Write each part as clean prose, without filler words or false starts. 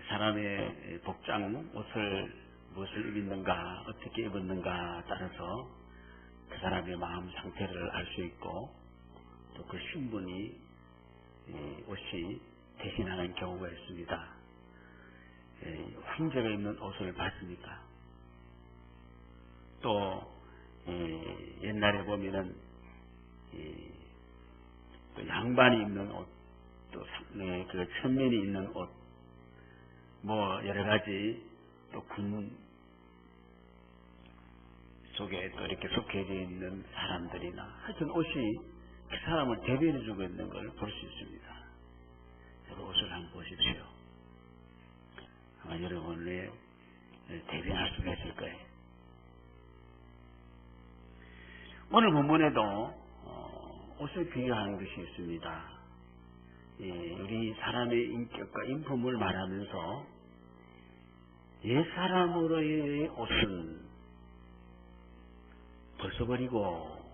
사람의 복장, 무엇을 입는가, 어떻게 입었는가 따라서 그 사람의 마음 상태를 알 수 있고 또 그 신분이 옷이 대신하는 경우가 있습니다. 황제가 입는 옷을 봤습니까? 또 옛날에 보면은 또 양반이 입는 옷, 또 그 천민이 입는 옷, 뭐 여러 가지 또 군 속에 또 이렇게 속해져 있는 사람들이나 하여튼 옷이 그 사람을 대변해주고 있는 걸 볼 수 있습니다. 여러분 옷을 한번 보십시오. 아마 여러분의 대변할 수가 있을 거예요. 오늘 본문에도 옷을 비교하는 것이 있습니다. 우리 사람의 인격과 인품을 말하면서 옛사람으로의 옷은 벗어버리고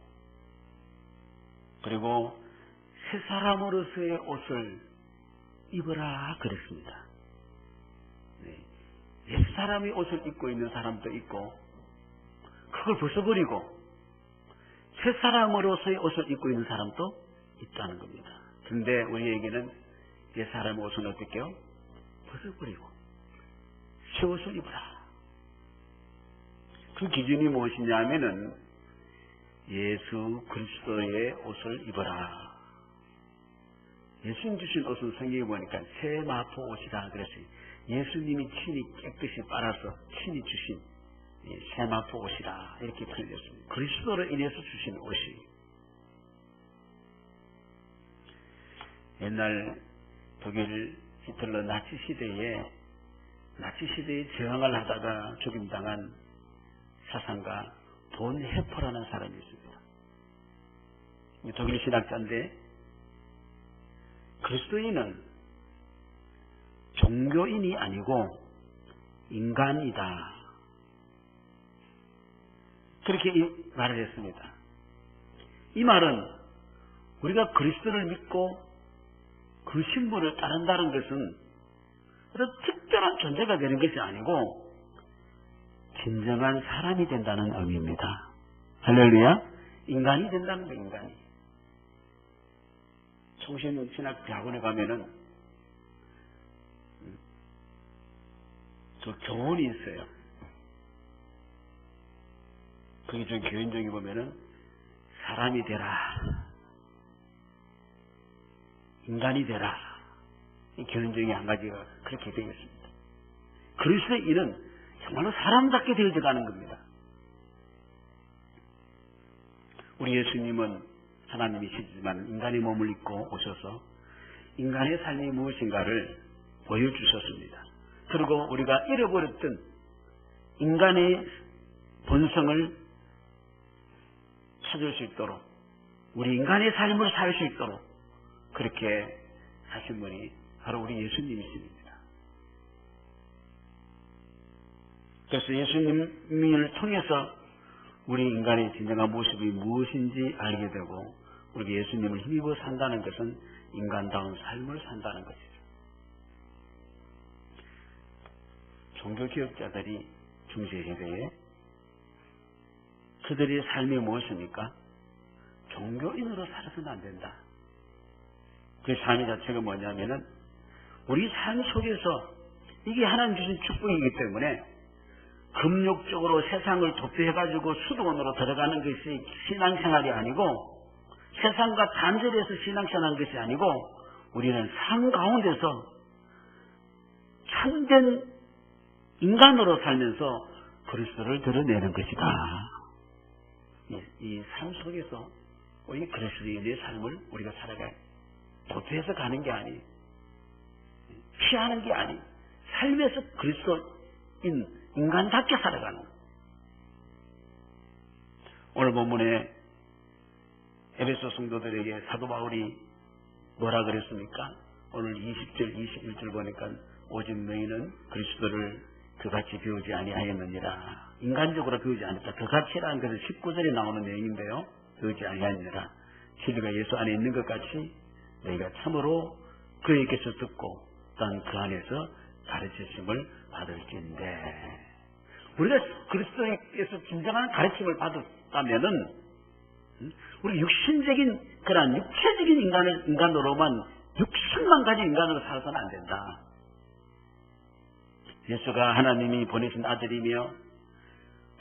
그리고 새사람으로서의 옷을 입어라 그랬습니다. 옛사람의 옷을 입고 있는 사람도 있고 그걸 벗어버리고 새사람으로서의 옷을 입고 있는 사람도 있다는 겁니다. 그런데 우리에게는 옛사람의 옷은 어떻게요? 벗어버리고 새 옷을 입어라. 그 기준이 무엇이냐 하면은 예수 그리스도의 옷을 입어라. 예수님 주신 옷은 성경에 보니까 새 마포 옷이라 그랬어요. 예수님이 친히 깨끗이 빨아서 친히 주신 새 마포 옷이라 이렇게 표현했습니다. 그리스도로 인해서 주신 옷이. 옛날 독일 히틀러 나치 시대에 저항을 하다가 죽임당한 사상가 본 헤퍼라는 사람이 있습니다. 독일 신학자인데 그리스도인은 종교인이 아니고 인간이다. 그렇게 말을 했습니다. 이 말은 우리가 그리스도를 믿고 그 신분을 따른다는 것은 어떤 특별한 존재가 되는 것이 아니고 진정한 사람이 된다는 의미입니다. 할렐루야. 인간이 된다는 거, 인간이. 총신신학대학원에 가면은 그 교훈이 있어요. 거기 좀 교훈적이 보면은 사람이 되라, 인간이 되라. 이 교훈적인 한 가지가 그렇게 되어 있습니다. 그리스도인은 정말로 사람답게 되어져 가는 겁니다. 우리 예수님은 하나님이시지만 인간의 몸을 입고 오셔서 인간의 삶이 무엇인가를 보여주셨습니다. 그리고 우리가 잃어버렸던 인간의 본성을 찾을 수 있도록 우리 인간의 삶을 살 수 있도록 그렇게 하신 분이 바로 우리 예수님이십니다. 그래서 예수님을 통해서 우리 인간의 진정한 모습이 무엇인지 알게 되고 우리 예수님을 힘입어 산다는 것은 인간다운 삶을 산다는 것이죠. 종교개혁자들이 중세시대에 그들의 삶이 무엇입니까? 종교인으로 살아서는 안 된다. 그 삶의 자체가 뭐냐면은 우리 삶 속에서 이게 하나님 주신 축복이기 때문에 금욕적으로 세상을 도피해가지고 수도원으로 들어가는 것이 신앙생활이 아니고 세상과 단절해서 신앙생활하는 것이 아니고 우리는 삶 가운데서 참된 인간으로 살면서 그리스도를 드러내는 것이다. 이 삶 속에서 우리 그리스도인의 삶을 우리가 살아가야 도피해서 가는 게 아니, 피하는 게 아니, 삶에서 그리스도인 인간답게 살아가는 것. 오늘 본문에 에베소 성도들에게 사도 바울이 뭐라 그랬습니까? 오늘 20절, 21절 보니까 오직 너희는 그리스도를 그같이 배우지 아니하였느니라. 인간적으로 배우지 않았다. 그같이라는 것은 19절에 나오는 내용인데요. 배우지 아니하였느니라. 진리가 예수 안에 있는 것 같이 너희가 참으로 그에게서 듣고 또한 그 안에서 가르치심을 받을진대. 우리가 그리스도께서 진정한 가르침을 받았다면은 우리 육신적인 그런 육체적인 인간으로만 육신만 가진 인간으로 살아서는 안 된다. 예수가 하나님이 보내신 아들이며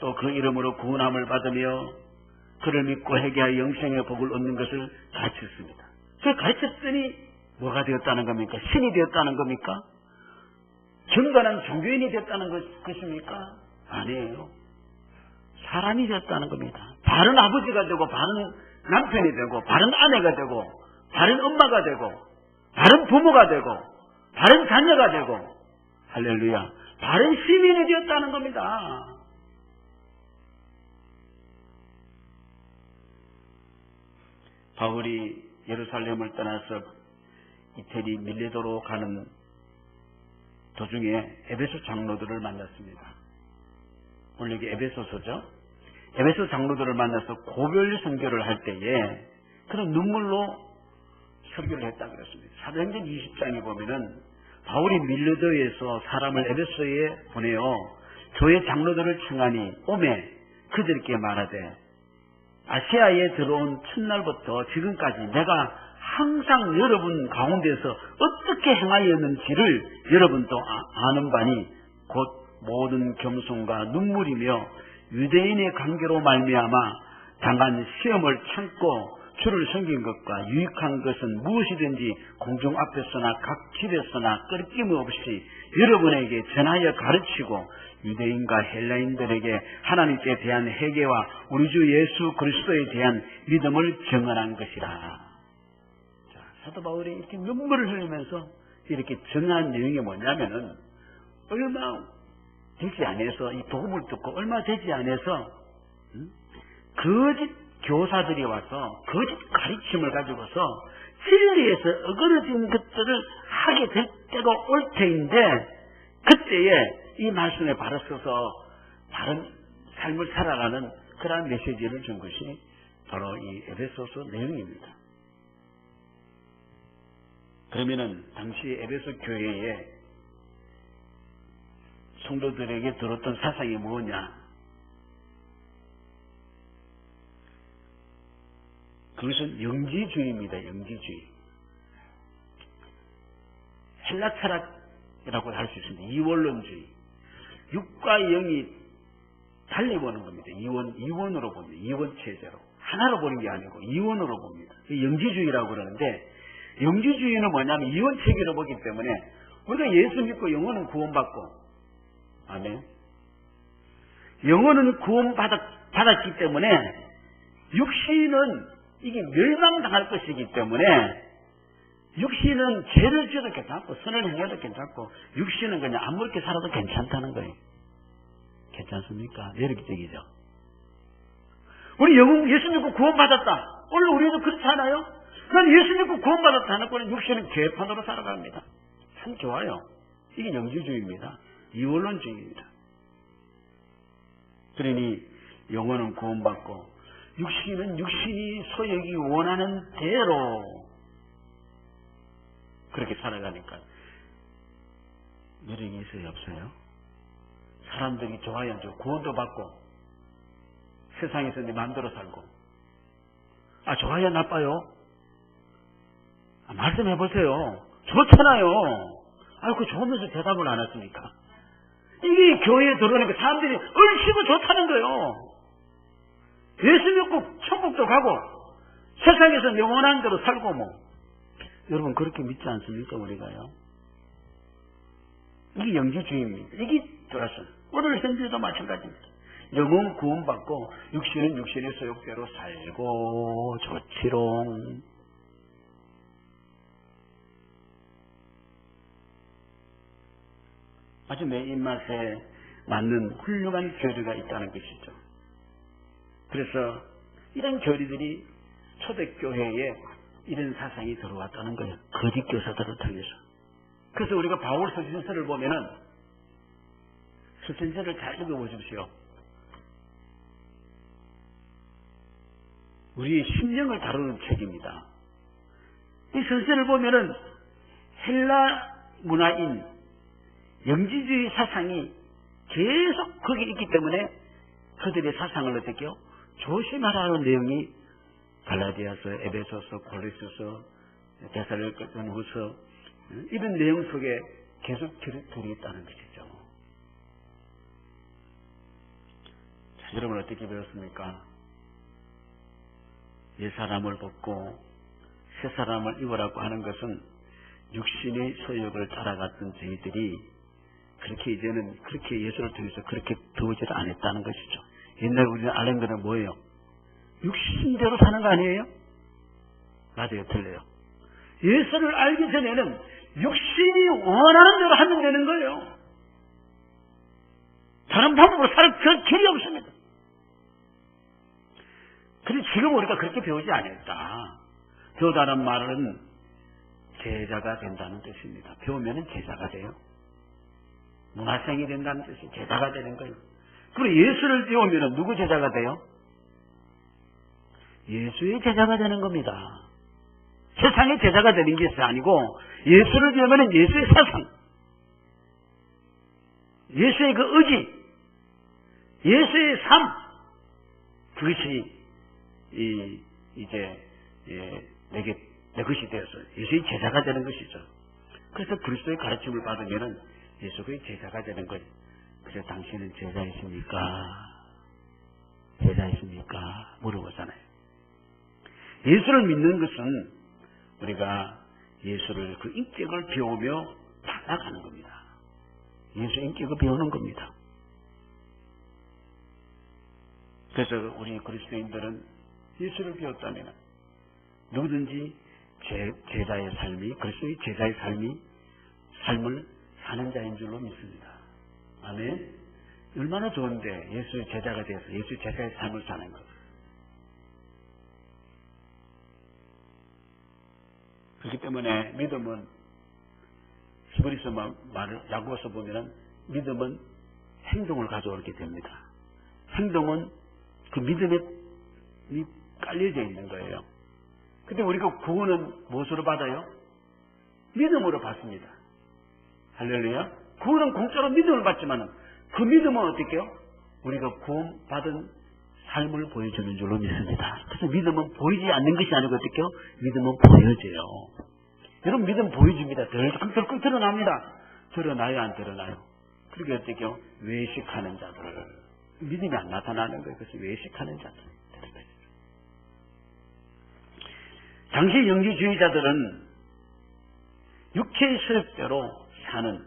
또 그 이름으로 구원함을 받으며 그를 믿고 회개하여 영생의 복을 얻는 것을 가르쳤습니다. 그 가르쳤더니 뭐가 되었다는 겁니까? 신이 되었다는 겁니까? 경건한 종교인이 되었다는 것입니까? 아니에요. 사람이 되었다는 겁니다. 바른 아버지가 되고 바른 남편이 되고 바른 아내가 되고 바른 엄마가 되고 바른 부모가 되고 바른 자녀가 되고 할렐루야, 바른 시민이 되었다는 겁니다. 바울이 예루살렘을 떠나서 이태리 밀레도로 가는 도중에 에베소 장로들을 만났습니다. 오늘 여기 에베소서죠. 에베소 장로들을 만나서 고별 선교를 할 때에 그런 눈물로 설교를 했다고 그랬습니다. 사도행전 20장에 보면은 바울이 밀레도에서 사람을 에베소에 보내어 교회 장로들을 청하니 오매 그들께 말하되 아시아에 들어온 첫날부터 지금까지 내가 항상 여러분 가운데서 어떻게 행하였는지를 여러분도 아는 바니 곧 모든 겸손과 눈물이며 유대인의 관계로 말미암아 당한 시험을 참고 주를 섬긴 것과 유익한 것은 무엇이든지 공중 앞에서나 각 집에서나 끊김 없이 여러분에게 전하여 가르치고 유대인과 헬라인들에게 하나님께 대한 회개와 우리 주 예수 그리스도에 대한 믿음을 증언한 것이라. 자, 사도 바울이 이렇게 눈물을 흘리면서 이렇게 증언한 내용이 뭐냐면은 얼마 되지 않아서 이 복음을 듣고 얼마 되지 않아서 거짓 교사들이 와서 거짓 가르침을 가지고서 진리에서 어그러진 것들을 하게 될 때가 올 테인데 그때에 이 말씀에 바로 서서 다른 삶을 살아가는 그러한 메시지를 준 것이 바로 이 에베소서 내용입니다. 그러면은 당시 에베소 교회에 성도들에게 들었던 사상이 뭐냐? 그것은 영지주의입니다. 영지주의. 헬라 철학이라고 할 수 있습니다. 이원론주의. 육과 영이 달리 보는 겁니다. 이원으로 봅니다. 이원체제로. 하나로 보는 게 아니고 이원으로 봅니다. 영지주의라고 그러는데 영지주의는 뭐냐면 이원체계로 보기 때문에 우리가 예수 믿고 영혼은 구원받고 아멘. 영혼은 구원받았기 때문에 육신은 이게 멸망당할 것이기 때문에 육신은 죄를 지어도 괜찮고 선을 행해도 괜찮고 육신은 그냥 아무렇게 살아도 괜찮다는 거예요. 괜찮습니까? 매력적이죠. 우리 영혼 예수 믿고 구원받았다. 오늘 우리도 그렇지 않아요? 난 예수 믿고 구원받았다 하는 육신은 개판으로 살아갑니다. 참 좋아요. 이게 영지주의입니다. 이원론주의입니다. 그러니 영혼은 구원받고 육신은 육신이 소욕이 원하는 대로 그렇게 살아가니까 매력이 있어요, 없어요? 사람들이 좋아요, 구원도 받고 세상에서 내 마음대로 살고 좋아요, 나빠요? 말씀해보세요. 좋잖아요. 그 좋으면서 대답을 안 했으니까. 이게 교회에 들어오니까 사람들이 얼씨구 좋다는 거예요. 예수 믿고 천국도 가고 세상에서 영원한 대로 살고 여러분 그렇게 믿지 않습니까? 우리가요. 이게 영지주의입니다. 이게 들었어요. 오늘 현재도 마찬가지입니다. 영혼 구원받고 육신은 육신의 소욕대로 살고 좋지롱. 아주 내 입맛에 맞는 훌륭한 교리가 있다는 것이죠. 그래서 이런 교리들이 초대교회에 이런 사상이 들어왔다는 거예요. 거짓 교사들을 통해서. 그래서 우리가 바울 서신서를 보면은 서신서를 잘 읽어보십시오. 우리의 심령을 다루는 책입니다. 이 서신서를 보면은 헬라 문화인 영지주의 사상이 계속 거기 있기 때문에 그들의 사상을 어떻게 해요? 조심하라는 내용이 갈라디아서, 에베소서, 골로새서, 데살로니가후서 이런 내용 속에 계속 들어있다는 것이죠. 자, 여러분 어떻게 배웠습니까? 옛사람을 벗고 새사람을 입으라고 하는 것은 육신의 소욕을 따라갔던 저희들이 그렇게 이제는 그렇게 예수를 통해서 그렇게 배우지를 않았다는 것이죠. 옛날에 우리는 알는 거는 뭐예요? 육신대로 사는 거 아니에요? 맞아요, 틀려요. 예수를 알기 전에는 육신이 원하는 대로 하면 되는 거예요. 다른 방법으로 살 그 길이 없습니다. 그런데 지금 우리가 그렇게 배우지 않았다. 배우다는 말은 제자가 된다는 뜻입니다. 배우면 제자가 돼요. 문화생이 된다는 뜻이 제자가 되는 거예요. 그리고 예수를 배우면 누구 제자가 돼요? 예수의 제자가 되는 겁니다. 세상의 제자가 되는 것이 아니고 예수를 배우면 예수의 사상, 예수의 그 의지, 예수의 삶, 그것이 이제 내게 내 것이 되어서 예수의 제자가 되는 것이죠. 그래서 그리스도의 가르침을 받으면 예수의 제자가 되는 거예요. 그래서 당신은 제자이십니까? 제자이십니까? 물어보잖아요. 예수를 믿는 것은 우리가 예수를 그 인격을 배우며 나아가는 겁니다. 예수 인격을 배우는 겁니다. 그래서 우리 그리스도인들은 예수를 배웠다면 누구든지 제자의 삶이 그리스도의 제자의 삶을 사는 자인 줄로 믿습니다. 아멘. 얼마나 좋은데 예수의 제자가 되어서 예수의 제자의 삶을 사는 것. 그렇기 때문에 믿음은 히브리서 말을 야고보서 보면은 믿음은 행동을 가져오게 됩니다. 행동은 그 믿음에 깔려져 있는 거예요. 근데 우리가 구원은 무엇으로 받아요? 믿음으로 받습니다. 할렐루야. 구원은 공짜로 믿음을 받지만 그 믿음은 어떻게 해요? 우리가 구원받은 삶을 보여주는 줄로 믿습니다. 그래서 믿음은 보이지 않는 것이 아니고 어떻게 해요? 믿음은 보여져요. 여러분 믿음 보여줍니다. 덜컥 드러납니다. 드러나요 안 드러나요? 그렇게 어떻게 해요? 외식하는 자들. 믿음이 안 나타나는 거예요. 그래서 외식하는 자들. 당시 영지주의자들은 육체의 수렵대로 사는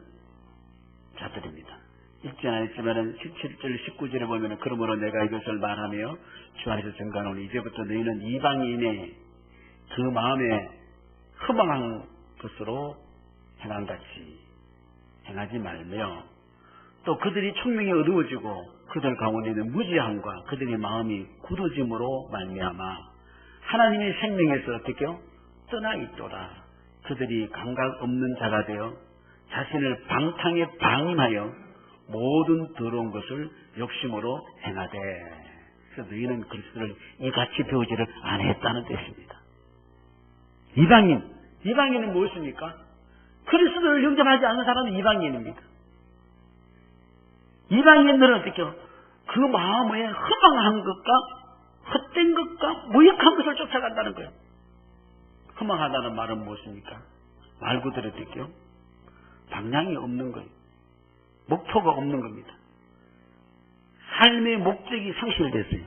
자들입니다. 읽지 않았지만 17절 19절에 보면 그러므로 내가 이것을 말하며 주 안에서 증거하노니 이제부터 너희는 이방인의 그 마음에 허망한 것으로 행한같이 행하지 말며 또 그들이 총명이 어두워지고 그들 가운데는 무지함과 그들의 마음이 굳어짐으로 말미암아 하나님의 생명에서 어떻게요? 떠나 있도다. 그들이 감각 없는 자가 되어 자신을 방탕에 방임하여 모든 더러운 것을 욕심으로 행하되. 그래서 너희는 그리스도를 이같이 배우지를 안 했다는 뜻입니다. 이방인은 무엇입니까? 그리스도를 영접하지 않는 사람은 이방인입니다. 이방인들은 어떻게요? 그 마음에 허망한 것과 헛된 것과 무익한 것을 쫓아간다는 거예요. 허망하다는 말은 무엇입니까? 말 그대로 어떻게요? 방향이 없는 거예요. 목표가 없는 겁니다. 삶의 목적이 상실됐어요.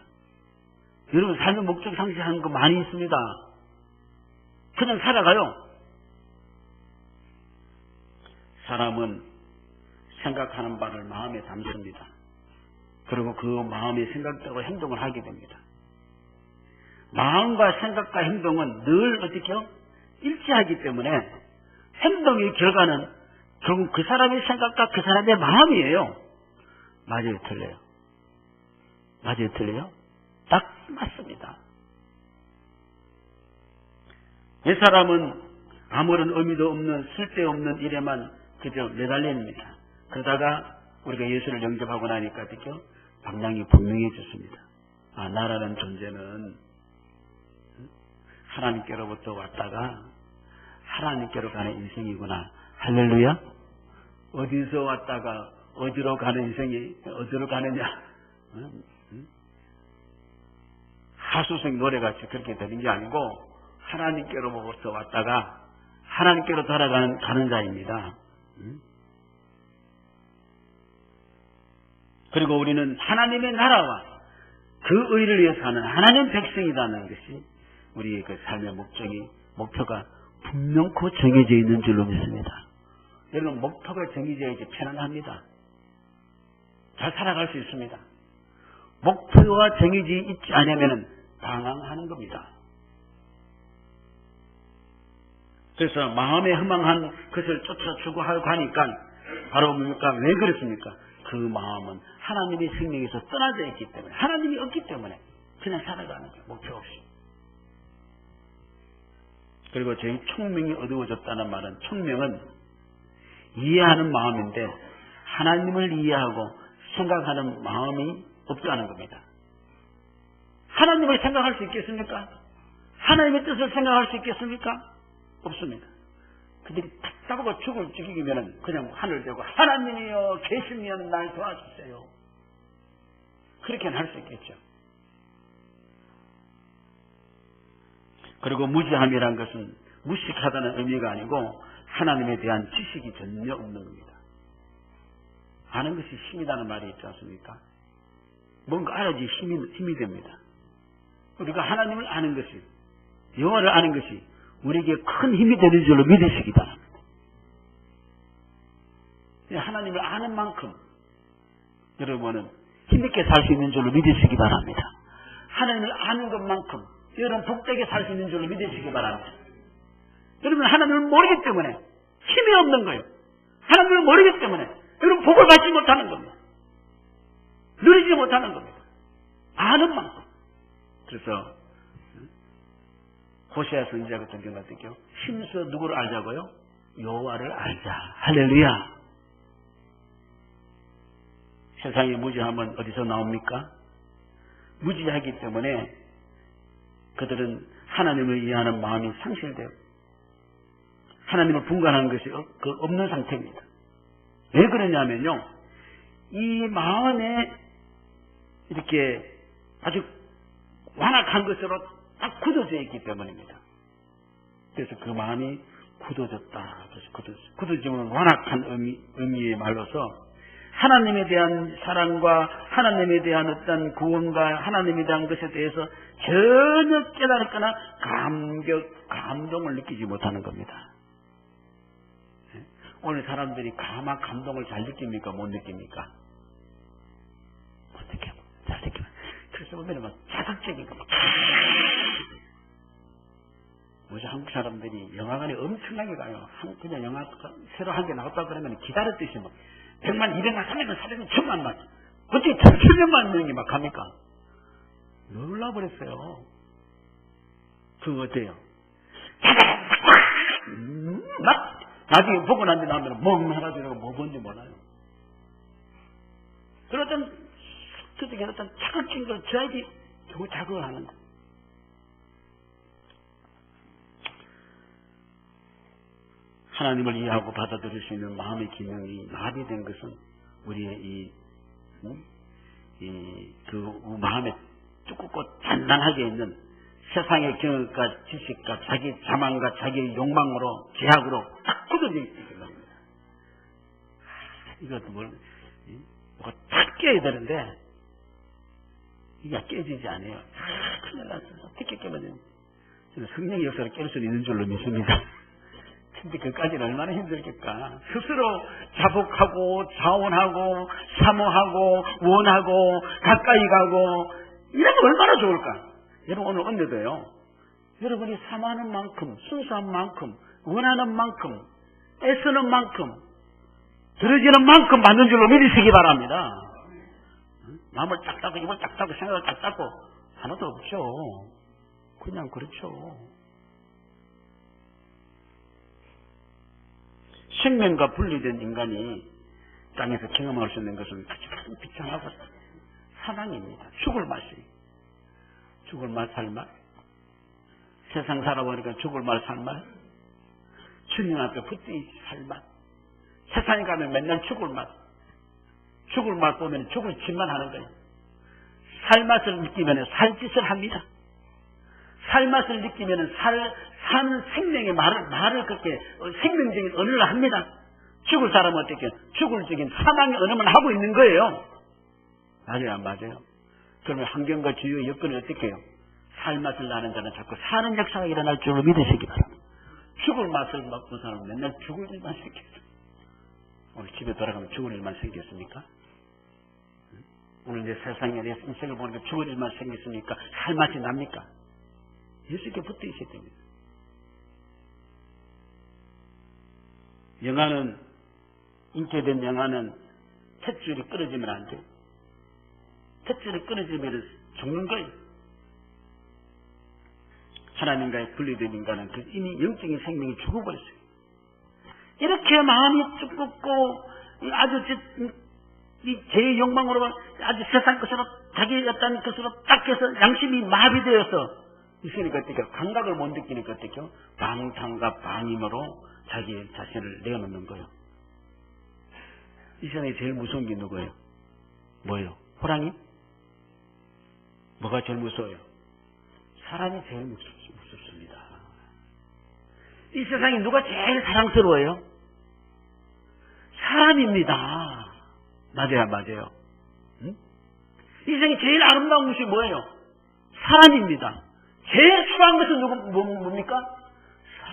여러분 삶의 목적이 상실하는 거 많이 있습니다. 그냥 살아가요. 사람은 생각하는 바를 마음에 담습니다. 그리고 그 마음의 생각대로 행동을 하게 됩니다. 마음과 생각과 행동은 늘 어떻게 해요? 일치하기 때문에 행동의 결과는 결국 그 사람의 생각과 그 사람의 마음이에요. 맞아요, 틀려요? 맞아요, 틀려요? 딱 맞습니다. 이 사람은 아무런 의미도 없는 쓸데없는 일에만 그저 매달립니다. 그러다가 우리가 예수를 영접하고 나니까 어떻게 해요? 방향이 분명해졌습니다. 아, 나라는 존재는 하나님께로부터 왔다가 하나님께로 가는 인생이구나. 할렐루야. 어디서 왔다가 어디로 가는 인생이 어디로 가느냐. 하수성 노래같이 그렇게 되는 게 아니고 하나님께로부터 왔다가 하나님께로 가는 자입니다. 그리고 우리는 하나님의 나라와 그 의를 위해서 하는 하나님 백성이라는 것이 우리의 그 삶의 목표가 분명코 정해져 있는 줄로 믿습니다. 여러분, 목표가 정해져야지 편안합니다. 잘 살아갈 수 있습니다. 목표가 정해져 있지 않으면 방황하는 겁니다. 그래서 마음에 허망한 것을 쫓아주고 하고 하니까 바로 뭡니까? 왜 그렇습니까? 그 마음은 하나님의 생명에서 떠나져 있기 때문에, 하나님이 없기 때문에 그냥 살아가는 거예요. 목표 없이. 그리고 저희 총명이 어두워졌다는 말은, 총명은 이해하는 마음인데 하나님을 이해하고 생각하는 마음이 없다는 겁니다. 하나님을 생각할 수 있겠습니까? 하나님의 뜻을 생각할 수 있겠습니까? 없습니다. 그들이 답답하고 죽을 죽이면 그냥 하늘 대고 하나님이여 계시면 날 도와주세요. 그렇게는 할 수 있겠죠. 그리고 무지함이란 것은 무식하다는 의미가 아니고 하나님에 대한 지식이 전혀 없는 겁니다. 아는 것이 힘이라는 말이 있지 않습니까? 뭔가 알아야지 힘이 됩니다. 우리가 하나님을 아는 것이, 여호와를 아는 것이 우리에게 큰 힘이 되는 줄로 믿으시기 바랍니다. 하나님을 아는 만큼 여러분은 힘있게 살 수 있는 줄로 믿으시기 바랍니다. 하나님을 아는 것만큼 여러분 복되게 살 수 있는 줄로 믿으시기 바랍니다. 여러분 하나님을 모르기 때문에 힘이 없는 거예요. 하나님을 모르기 때문에 여러분 복을 받지 못하는 겁니다. 누리지 못하는 겁니다. 아는 만큼. 그래서 호세아 선지자 같은 경우 어떻게요? 힘써 누구를 알자고요? 여호와를 알자. 할렐루야. 세상의 무지함은 어디서 나옵니까? 무지하기 때문에 그들은 하나님을 이해하는 마음이 상실되고 하나님을 분간하는 것이 없는 상태입니다. 왜 그러냐면요, 이 마음에 이렇게 아주 완악한 것으로 딱 굳어져 있기 때문입니다. 그래서 그 마음이 굳어졌다. 굳어지면 완악한 의미의 말로서 하나님에 대한 사랑과 하나님에 대한 어떤 구원과 하나님에 대한 것에 대해서 전혀 깨달았거나 감동을 느끼지 못하는 겁니다. 오늘 사람들이 감동을 잘 느낍니까? 못 느낍니까? 못 느껴요. 잘 느껴요. 그래서 보면 막 자극적인 거 막. 뭐지, 한국 사람들이 영화관에 엄청나게 가요. 그냥 영화 새로 한 개 나왔다 그러면 기다렸듯이 막 100만, 200만, 300만, 400만, 1000만만. 어떻게 700만 명이 막 갑니까? 놀라버렸어요. 그거 어때요? 나중에 보고 난 뒤에 나오면 멍해가지고 뭐 뭔지 몰라요. 그런 어떤 자극적인 걸 줘야지 겨우 자극을 하는데. 하나님을 이해하고 받아들일 수 있는 마음의 기능이 마비된 것은 우리의 그 마음에 뚜껍고 단단하게 있는 세상의 경험과 지식과 자기 자만과 자기 욕망으로 제약으로 딱 굳어져 있기 때문입니다. 이것도 뭐가 탁 깨야 되는데 이게 깨지지 않아요. 큰일 났어. 어떻게 깨면 저는 성령의 역사를 깰 수 있는 줄로 믿습니다. 근데 그까지는 얼마나 힘들겠까. 스스로 자복하고 자원하고 사모하고 원하고 가까이 가고 이러면 얼마나 좋을까. 여러분 오늘 언제도요, 여러분이 사모하는 만큼, 순수한 만큼, 원하는 만큼, 애쓰는 만큼, 들어지는 만큼 받는 줄로 믿으시기 바랍니다. 마음을 딱 닫고 입을 딱 닫고 생각을 딱 닫고 하나도 없죠. 그냥 그렇죠. 생명과 분리된 인간이 땅에서 경험할 수 있는 것은 가장 비참하고 사랑입니다. 죽을 맛이. 죽을 맛, 살 맛. 세상 살아보니까 죽을 맛, 살 맛. 주님 앞에 붙들이 살 맛. 세상에 가면 맨날 죽을 맛 보면 죽을 짓만 하는 거예요. 살 맛을 느끼면 살 짓을 합니다. 살 맛을 느끼면 사는 생명의 말을 그렇게 생명적인 언어를 합니다. 죽을 사람은 어떻게 죽을 적인 사망의 언어만 하고 있는 거예요. 맞아요, 안 맞아요? 그러면 환경과 주요 여건이 어떻게 해요? 살 맛을 나는 자는 자꾸 사는 역사가 일어날 줄로 믿으시기 바랍니다. 죽을 맛을 먹는 사람은 맨날 죽을 일만 생겼어요. 오늘 집에 돌아가면 죽을 일만 생겼습니까? 오늘 내 세상에 내 인생을 보니까 죽을 일만 생겼습니까? 살 맛이 납니까? 예수께 붙어 있어야 됩니다. 영화는, 인기된 영화는 탯줄이 끊어지면 안 돼요. 탯줄이 끊어지면 죽는 거예요. 하나님과의 분리된 인간은 이미 영적인 생명이 죽어버렸어요. 이렇게 마음이 죽고 아주 제 욕망으로 아주 세상 것으로 자기의 어떤 것으로 딱 해서 양심이 마비되어서 있으니까 어떻게 감각을 못 느끼니까 어떻게 방탕과 방임으로 자기의 자신을 내어놓는 거예요. 이 세상에 제일 무서운 게 누구예요? 뭐예요? 호랑이? 뭐가 제일 무서워요? 사람이 제일 무섭습니다. 이 세상에 누가 제일 사랑스러워요? 사람입니다. 맞아요, 맞아요. 응? 이 세상에 제일 아름다운 것이 뭐예요? 사람입니다. 제일 수한 것은 뭡니까?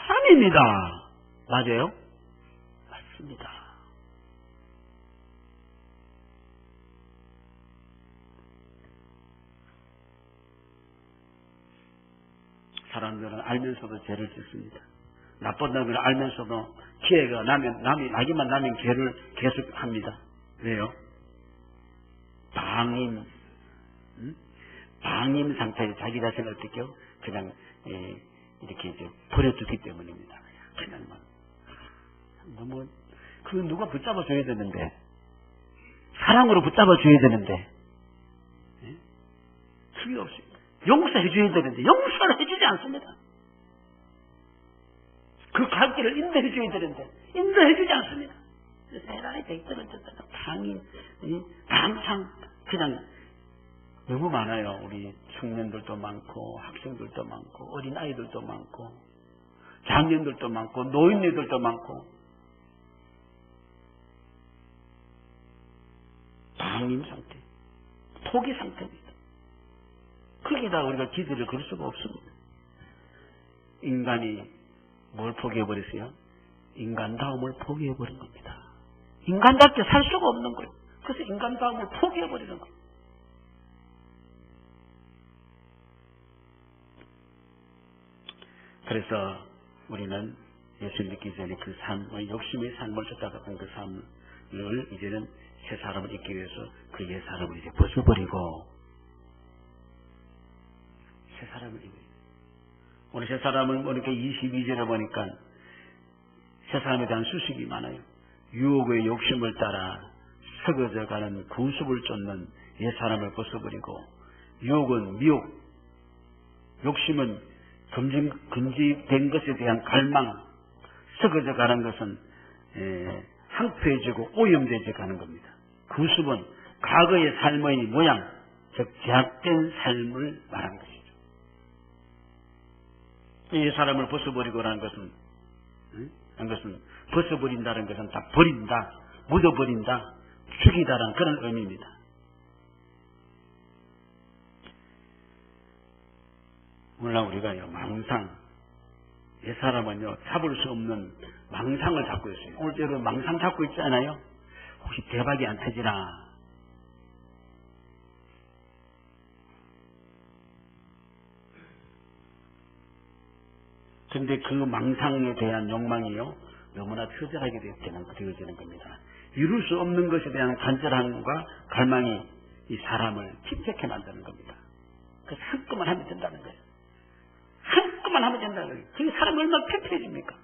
사람입니다. 맞아요? 맞습니다. 사람들은 알면서도 죄를 짓습니다. 나쁘다는 걸 알면서도 기회가 나기만 나면 죄를 계속합니다. 왜요? 방임 상태에 자기 자신을 어떻게 그냥 이렇게 이제 버려두기 때문입니다. 그냥 너무 누가 붙잡아 줘야 되는데, 사랑으로 붙잡아 줘야 되는데, 그게 없습니다. 용서해 줘야 되는데 용서를 해주지 않습니다. 그 갈 길을 인도해 줘야 되는데 인도해 주지 않습니다. 세상에 대기들은 방탕 그냥 너무 많아요. 우리 청년들도 많고 학생들도 많고 어린아이들도 많고 장년들도 많고 노인네들도 많고 방임 상태, 포기 상태입니다. 거기다 우리가 기대를 걸 수가 없습니다. 인간이 뭘 포기해버렸어요? 인간다움을 포기해버린 겁니다. 인간답게 살 수가 없는 거예요. 그래서 인간다움을 포기해버리는 거예요. 그래서 우리는 예수 믿기 전에 그 삶의 욕심의 삶을 쫓아갔던 그 삶을 이제는 새 사람을 잊기 위해서 그 옛 사람을 이제 벗어버리고 새 사람을 입어요. 오늘 새 사람을 보니까 22절에 보니까 새 사람에 대한 수식이 많아요. 유혹의 욕심을 따라 썩어져가는 구습을 쫓는 옛 사람을 벗어버리고, 유혹은 미혹, 욕심은 금지된 것에 대한 갈망, 썩어져가는 것은 황폐해지고 오염되지 가는 겁니다. 구습은 과거의 삶의 모양, 즉 제약된 삶을 말한 것이죠. 이 사람을 벗어버리고라는 것은 벗어버린다는 것은 다 버린다, 묻어버린다, 죽이다라는 그런 의미입니다. 오늘날 우리가요, 망상, 이 사람은요, 잡을 수 없는 망상을 잡고 있어요. 오늘 여러분 망상 잡고 있잖아요. 혹시 대박이 안 터지나? 근데 그 망상에 대한 욕망이요, 너무나 처절하게 되어지는 겁니다. 이룰 수 없는 것에 대한 간절함과 갈망이 이 사람을 침체케 만드는 겁니다. 그래서 한꺼만 하면 된다는 거예요. 한꺼만 하면 된다는 거예요. 그 사람이 얼마나 편편해집니까?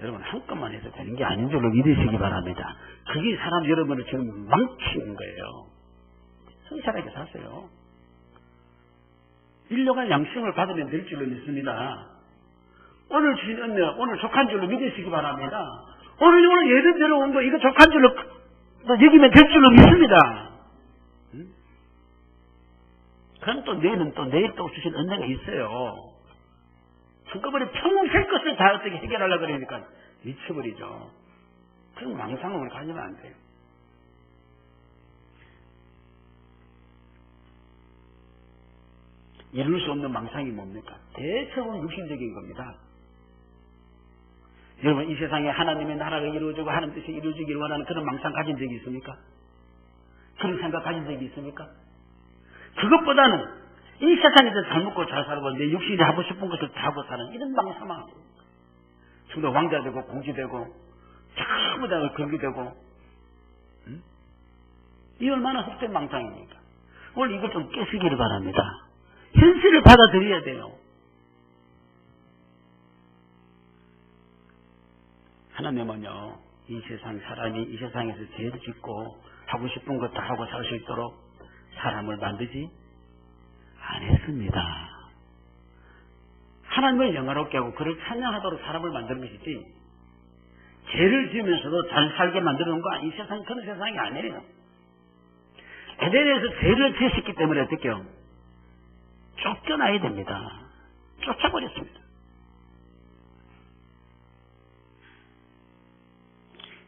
여러분, 한꺼만 해서 되는 게 아닌 줄로 믿으시기 바랍니다. 그게 사람 여러분을 지금 망치는 거예요. 성실하게 사세요. 인류가 양심을 받으면 될 줄로 믿습니다. 오늘 주신 은혜, 오늘 족한 줄로 믿으시기 바랍니다. 오늘 예배 들어온 거 이거 족한 줄로 여기면 될 줄로 믿습니다. 그럼 또 내일은 또 내일 또 주신 은혜가 있어요. 한꺼번에 평생 것을 다 어떻게 해결하려고 그러니까 미쳐버리죠. 그럼 망상을 가지면 안 돼요. 이룰 수 없는 망상이 뭡니까? 대체로 육신적인 겁니다. 여러분, 이 세상에 하나님의 나라가 이루어지고 하나님 뜻이 이루어지기를 원하는 그런 망상 가진 적이 있습니까? 그런 생각 가진 적이 있습니까? 그것보다는 이 세상에서 잘 먹고 잘 살고 내 육신이 하고 싶은 것을 다 하고 사는 이런 망상만 정말 왕자 되고 공주 되고 전부 다 그렇게 되고 이 얼마나 헛된 망상입니까? 오늘 이걸 좀 깨시기를 바랍니다. 현실을 받아들여야 돼요. 하나님은요, 이 세상 사람이 이 세상에서 죄를 짓고 하고 싶은 것 다 하고 살 수 있도록 사람을 만들지 않았습니다. 하나님을 영화롭게 하고 그를 찬양하도록 사람을 만드는 것이지 죄를 지으면서도 잘 살게 만드는 거 이 세상이 그런 세상이 아니에요. 에덴에서 죄를 지었기 때문에 어떻게요? 쫓겨나야 됩니다. 쫓아버렸습니다.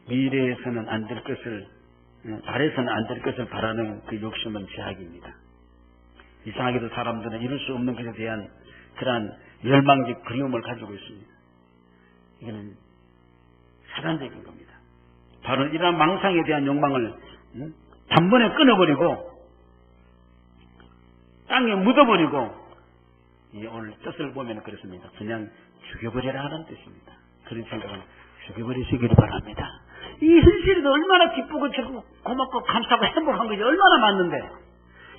미래에서는 안 될 것을, 달에서는 안 될 것을 바라는 그 욕심은 죄악입니다. 이상하게도 사람들은 이룰 수 없는 것에 대한 그러한 열망적 그리움을 가지고 있습니다. 이거는 사단적인 겁니다. 바로 이러한 망상에 대한 욕망을 단번에 끊어버리고 땅에 묻어버리고 오늘 뜻을 보면 그렇습니다. 그냥 죽여버리라 하는 뜻입니다. 그런 생각은 죽여버리시기를 바랍니다. 이 현실이 얼마나 기쁘고 고맙고 감사하고 행복한 것이 얼마나 많은데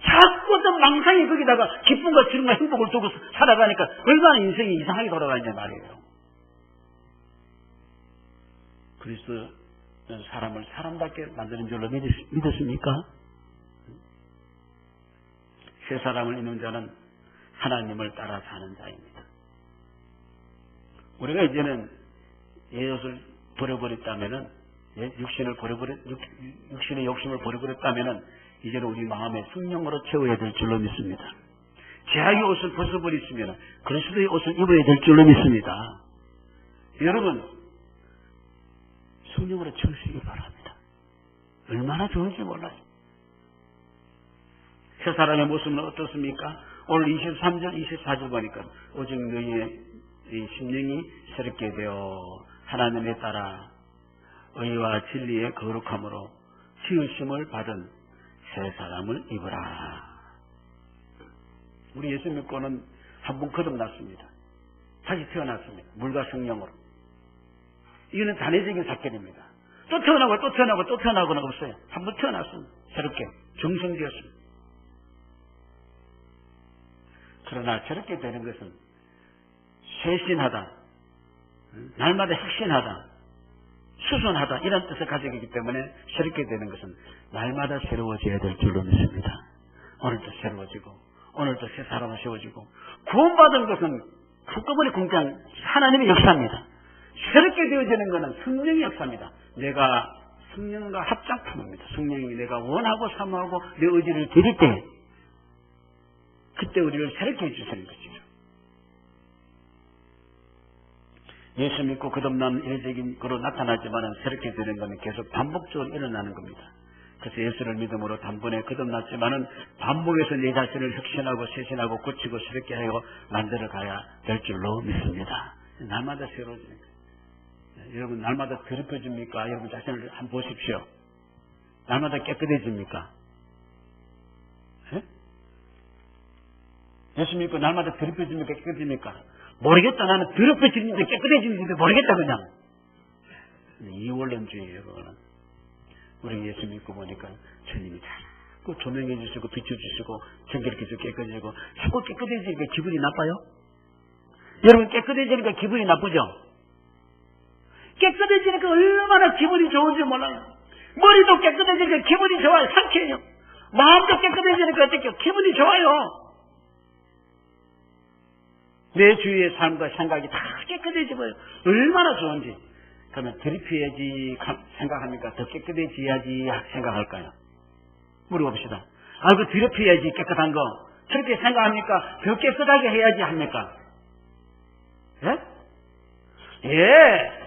자꾸 어떤 망상이 거기다가 기쁨과 즐거움과 행복을 두고 살아가니까 얼마나 인생이 이상하게 돌아가느냐 말이에요. 그리스도 사람을 사람답게 만드는 줄로 믿으십니까? 새 사람을 입는 자는 하나님을 따라 사는 자입니다. 우리가 이제는 예옷을 버려버렸다면은, 육신의 욕심을 버려버렸다면은, 이제는 우리 마음의 성령으로 채워야 될 줄로 믿습니다. 죄악의 옷을 벗어버렸으면 그리스도의 옷을 입어야 될 줄로 믿습니다. 여러분, 성령으로 채우시기 바랍니다. 얼마나 좋은지 몰라요. 새 사람의 모습은 어떻습니까? 오늘 23절, 24절 보니까 오직 너희의 심령이 새롭게 되어 하나님에 따라 의와 진리의 거룩함으로 지으심을 받은 새 사람을 입으라. 우리 예수 믿고는 한 번 거듭났습니다. 다시 태어났습니다. 물과 성령으로. 이거는 단회적인 사건입니다. 또 태어나고 또 태어나고 또 태어나고는 없어요. 한 번 태어났습니다. 새롭게 정성되었습니다. 그러나 저렇게 되는 것은 쇄신하다, 날마다 혁신하다, 수선하다 이런 뜻을 가지고 있기 때문에 새롭게 되는 것은 날마다 새로워져야 될 줄로 믿습니다. 오늘도 새로워지고 오늘도 새 사람을 세워지고 구원받은 것은 한꺼번에 공개한 하나님의 역사입니다. 새롭게 되어지는 것은 성령의 역사입니다. 내가 성령과 합작품입니다. 성령이 내가 원하고 사모하고 내 의지를 드릴 때 그때 우리를 새롭게 해주시는 것이죠. 예수 믿고 거듭난 일적인 거로 나타나지만 새롭게 되는 것은 계속 반복적으로 일어나는 겁니다. 그래서 예수를 믿음으로 단번에 거듭났지만은 반복해서 내 자신을 혁신하고 쇄신하고 고치고 새롭게 하고 만들어 가야 될 줄로 믿습니다. 날마다 새로워지는 거예요. 여러분 날마다 더럽혀집니까? 여러분 자신을 한번 보십시오. 날마다 깨끗해집니까? 예? 예수 믿고 날마다 더럽혀집니까? 깨끗해집니까? 모르겠다. 나는 더럽혀지는데 깨끗해지는데 모르겠다 그냥. 이원론주의예요. 그거는. 우리 예수 믿고 보니까 주님이 자꾸 조명해 주시고 비춰주시고 정결해서 깨끗해지고 자꾸 깨끗해지니까 기분이 나빠요? 여러분 깨끗해지니까 기분이 나쁘죠? 깨끗해지니까 얼마나 기분이 좋은지 몰라요. 머리도 깨끗해지니까 기분이 좋아요. 상쾌해요. 마음도 깨끗해지니까 어떻게 기분이 좋아요. 내 주위의 삶과 생각이 다 깨끗해지고요. 얼마나 좋은지. 그러면 드립해야지 생각합니까? 더 깨끗해져야지 생각할까요? 물어봅시다. 그 드립해야지 깨끗한 거. 그렇게 생각합니까? 더 깨끗하게 해야지 합니까? 예?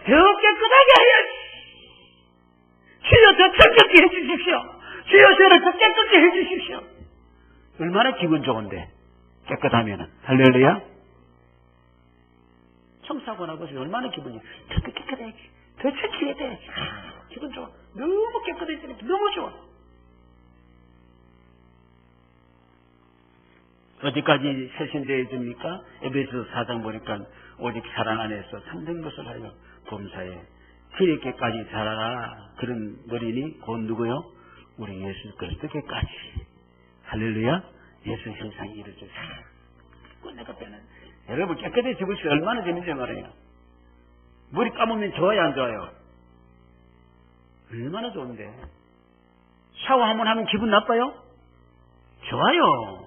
더 깨끗하게 해야지. 주여 더 깨끗게 해주십시오. 주여 저를 더 깨끗게 해주십시오. 얼마나 기분 좋은데 깨끗하면은. 할렐루야. 청소하고 나서 얼마나 기분이 더 깨끗해야지. 더 체크해야 돼야지. 기분 좋아. 너무 깨끗해지니까 너무 좋아. 어디까지 세신되어 줍니까? 에베소 4장 보니까 오직 사랑 안에서 참된 것을 하여 범사에 그에게까지 자라라. 그런 머리니 곧 누구요? 우리 예수 그리스도께까지. 할렐루야. 예수 형상이 이루어져. 내가 빼는 여러분 깨끗해지고 싶어 얼마나 재밌는지 말이에요. 머리 감으면 좋아요 안 좋아요? 얼마나 좋은데. 샤워 한번 하면 기분 나빠요? 좋아요.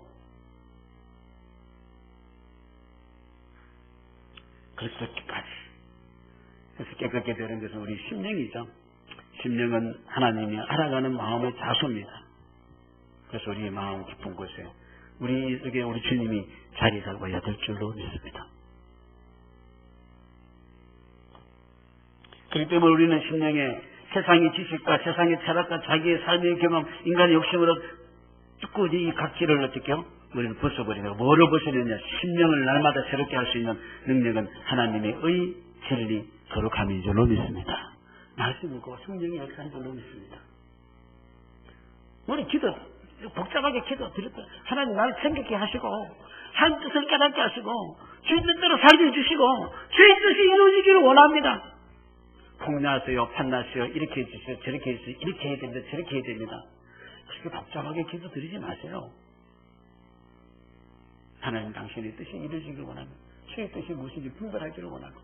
그리스도께까지. 그래서 깨끗게 되는 것은 우리 심령이죠. 심령은 하나님이 알아가는 마음의 자수입니다. 그래서 우리의 마음 깊은 곳에 우리 주님이 자리 잡아야 될 줄로 믿습니다. 그렇기 때문에 우리는 심령에 세상의 지식과 세상의 철학과 자기의 삶의 경험, 인간의 욕심으로 뜯고 이 각기를 어떻게요? 우리는 벗어버리고 뭐를 벗어내냐? 심령을 날마다 새롭게 할 수 있는 능력은 하나님의 의, 진리, 거룩함인 줄로 믿습니다. 말씀이고 성령의 역사인 줄로 믿습니다. 우리 기도 복잡하게 기도 드렸다. 하나님 나를 챙기게 하시고 하나님 뜻을 깨닫게 하시고 주의 뜻대로 살게 해주시고 주의 뜻이 이루어지기를 원합니다. 폭나세요, 판나세요, 이렇게 해주세요, 저렇게 해주세요, 이렇게 해야 됩니다, 저렇게 해야 됩니다. 그렇게 복잡하게 기도 드리지 마세요. 하나님 당신의 뜻이 이루어지기를 원합니다. 주의 뜻이 무엇인지 분별하기를 원하고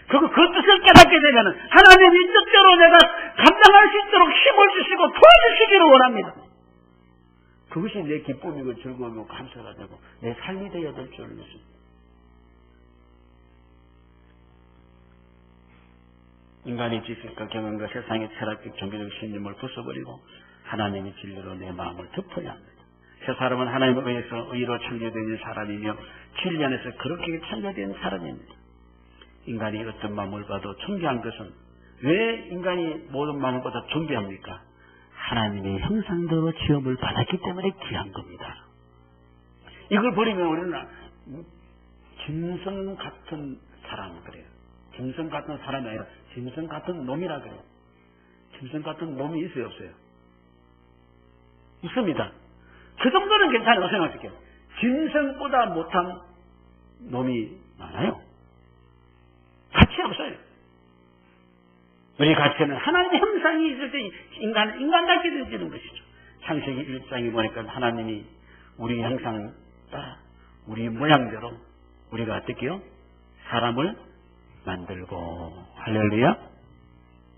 그 뜻을 깨닫게 되면 하나님의 뜻대로 내가 감당할 수 있도록 힘을 주시고 도와주시기를 원합니다. 그것이 내 기쁨이고 즐거움이고 감사가 되고 내 삶이 되어야 될 줄 믿습니다. 인간의 지식과 경험과 세상의 철학적 종교적 신념을 부숴버리고 하나님의 진리로 내 마음을 덮어야 합니다. 새 사람은 하나님에 의해서 의로 창조된 사람이며 진리 안에서 그렇게 창조된 사람입니다. 인간이 어떤 마음을 봐도 존귀한 것은 왜 인간이 모든 마음보다 존귀합니까? 하나님의 형상대로 지음을 받았기 때문에 귀한 겁니다. 이걸 버리면 우리는 짐승 같은 사람 그래요. 짐승 같은 사람이 아니라 짐승 같은 놈이라 그래요. 짐승 같은 놈이 있어요 없어요? 있습니다. 그 정도는 괜찮아요. 생각할게요. 짐승보다 못한 놈이 많아요. 가치 없어요. 우리 가치는 하나님의 형상이 있을 때 인간답게 되어지는 것이죠. 창세기 1장에 보니까 하나님이 우리 형상 따라 우리 모양대로 우리가 어떻게요? 사람을 만들고 할렐루야.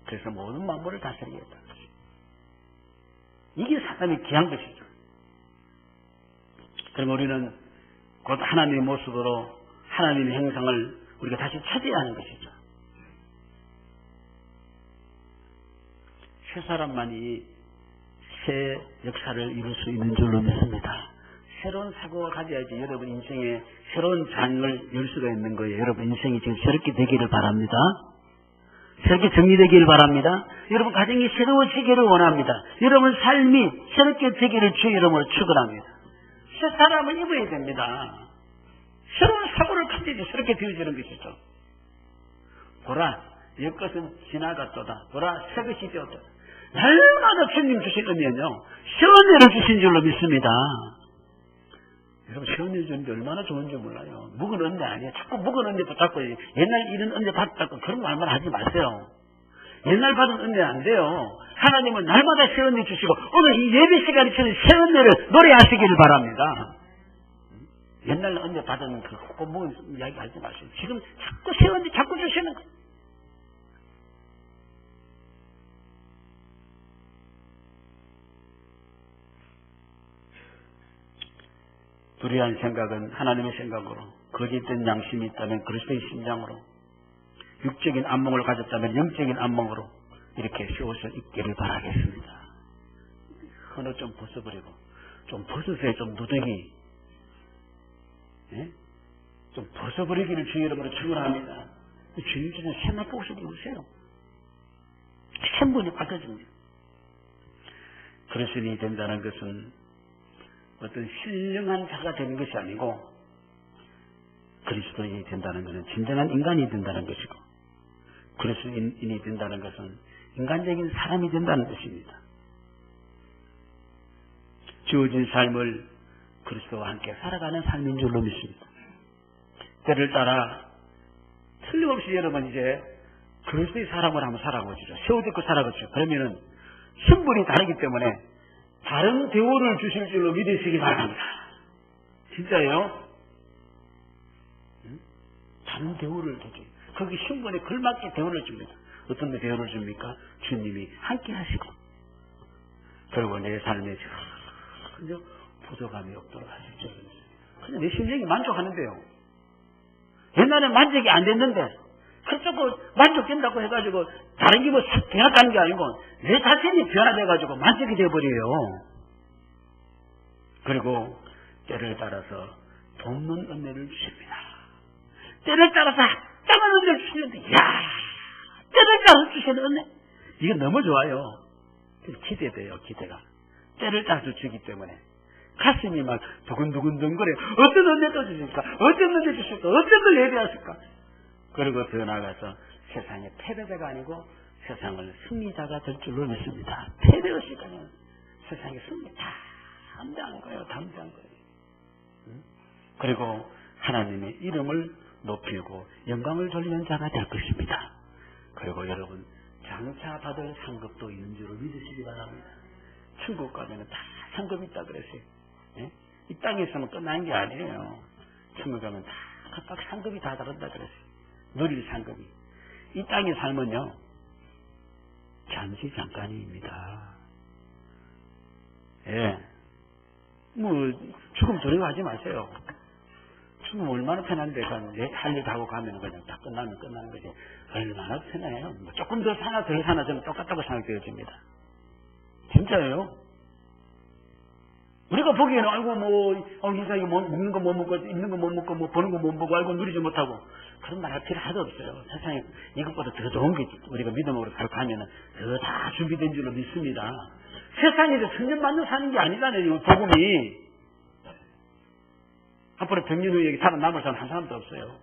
그래서 모든 만물을 다스리겠다. 이게 사람이 귀한 것이죠. 그럼 우리는 곧 하나님의 모습으로 하나님의 형상을 우리가 다시 찾아야 하는 것이죠. 새 사람만이 새 역사를 이룰 수 있는 줄로 믿습니다. 새로운 사고가 가져야지 여러분 인생에 새로운 장을 열 수가 있는 거예요. 여러분 인생이 지금 새롭게 되기를 바랍니다. 새롭게 정리되기를 바랍니다. 여러분 가정이 새로워지기를 원합니다. 여러분 삶이 새롭게 되기를 주의 이름으로 축원합니다. 새 사람을 입어야 됩니다. 새로운 사고를 가져야지 새롭게 되어지는 것이죠. 보라, 옛것은 지나갔도다. 보라, 새것이 되었다. 날마다 주님 주신 은혜는요, 시원해를 주신 줄로 믿습니다. 여러분, 시원해 주는 게 얼마나 좋은지 몰라요. 묵은 은혜 아니에요. 자꾸 묵은 은혜 붙잡고, 옛날 이런 은혜 받았다고 그런 말만 하지 마세요. 옛날 받은 은혜 안 돼요. 하나님은 날마다 새 은혜 주시고, 오늘 이 예배 시간에 주는 새 은혜를 노래하시기를 바랍니다. 옛날 은혜 받은 그 묵은 이야기 하지 마세요. 지금 자꾸 새 은혜 자꾸 주시는 거예요. 불의한 생각은 하나님의 생각으로, 거짓된 양심이 있다면 그리스도의 심장으로, 육적인 안목을 가졌다면 영적인 안목으로 이렇게 새 옷을 입기를 바라겠습니다. 헌옷 좀 벗어버리고, 좀 벗으세요. 좀 누더기, 좀 벗어버리기를 주의 이름으로 축원합니다. 주님 전에 새맛 옷을 입으세요. 천분이 바꿔집니다. 그리스도인이 된다는 것은 어떤 신령한 자가 되는 것이 아니고, 그리스도인이 된다는 것은 진정한 인간이 된다는 것이고, 그리스도인이 된다는 것은 인간적인 사람이 된다는 것입니다. 주어진 삶을 그리스도와 함께 살아가는 삶인 줄로 믿습니다. 때를 따라 틀림없이 여러분 이제 그리스도의 사람을 한번 살아보시죠. 세옷 입고 살아보시죠. 그러면은 신분이 다르기 때문에 다른 대우를 주실 줄로 믿으시기 바랍니다. 진짜예요? 다른 대우를 주지. 거기 신분에 걸맞게 대우를 줍니다. 어떤 대우를 줍니까? 주님이 함께 하시고, 그리고 내 삶에 전혀 부족함이 없도록 하십시오. 그냥 내 심령이 만족하는데요. 옛날에 만족이 안 됐는데, 그쪽으로 만족된다고 해가지고 다른 게 뭐 변화가는 게 아니고 내 자신이 변화돼가지고 만족이 돼버려요. 그리고 때를 따라서 돕는 은혜를 주십니다. 때를 따라서 합당한 은혜를 주시는데, 이야, 때를 따라서 주시는 은혜, 이거 너무 좋아요. 기대돼요. 기대가 때를 따라서 주기 때문에 가슴이 막 두근두근거려. 어떤 은혜도 주실까? 어떤 은혜 주실까? 어떤 걸 예배하실까? 그리고 더 나아가서 세상의 패배자가 아니고 세상을 승리자가 될 줄로 믿습니다. 패배의식하면 세상의 승리 다 담대한 거예요. 담대한 거예요. 그리고 하나님의 이름을 높이고 영광을 돌리는 자가 될 것입니다. 그리고 여러분, 장차 받을 상급도 있는 줄을 믿으시기 바랍니다. 천국 가면 다 상급이 있다 그랬어요. 이 땅에 있으면 끝나는 게 아니에요. 천국 가면 다 각각 상급이 다 다른다 그랬어요. 누릴 상급이. 이 땅의 삶은요, 잠시 잠깐입니다. 죽음 두려워하지 마세요. 죽음 얼마나 편한데, 내 할 일 하고 가면 그냥 다 끝나면 끝나는 거지. 얼마나 편해요. 조금 더 사나 덜 사나 저는 똑같다고 생각되어집니다. 진짜예요. 우리가 보기에는, 아이고, 인생이 먹는 거 못 먹고, 입는 거 못 먹고, 보는 거 못 보고, 아이고, 누리지 못하고. 그런 말 할 필요 하나도 없어요. 세상에 이것보다 더 좋은 게 우리가 믿음으로 살아가면 더 다 준비된 줄로 믿습니다. 세상에서 천년만년 사는 게 아니잖아요, 복음이. 앞으로 100년 후에 여기 살아남을 사람 한 사람도 없어요.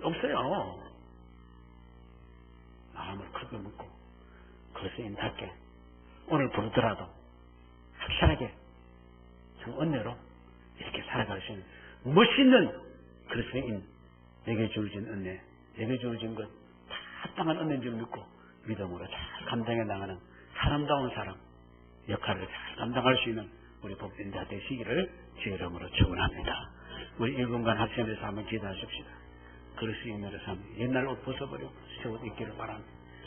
없어요. 마음을 크게 먹고, 그리스도인답게 오늘 부르더라도 확실하게 참 은혜로 이렇게 살아갈 수 있는 멋있는 그리스도인, 내게 주어진 은혜, 내게 주어진 것 다 합당한 은혜인 줄 믿고 믿음으로 잘 감당해 나가는 사람다운 사람 역할을 잘 감당할 수 있는 우리 복된 자 되시기를 주의 이름으로 축원합니다. 우리 1분간 합심해서 한번 기도하십시다. 그리스도인으로 삼 옛날 옷 벗어버리고 새 옷 입기를 바랍니다.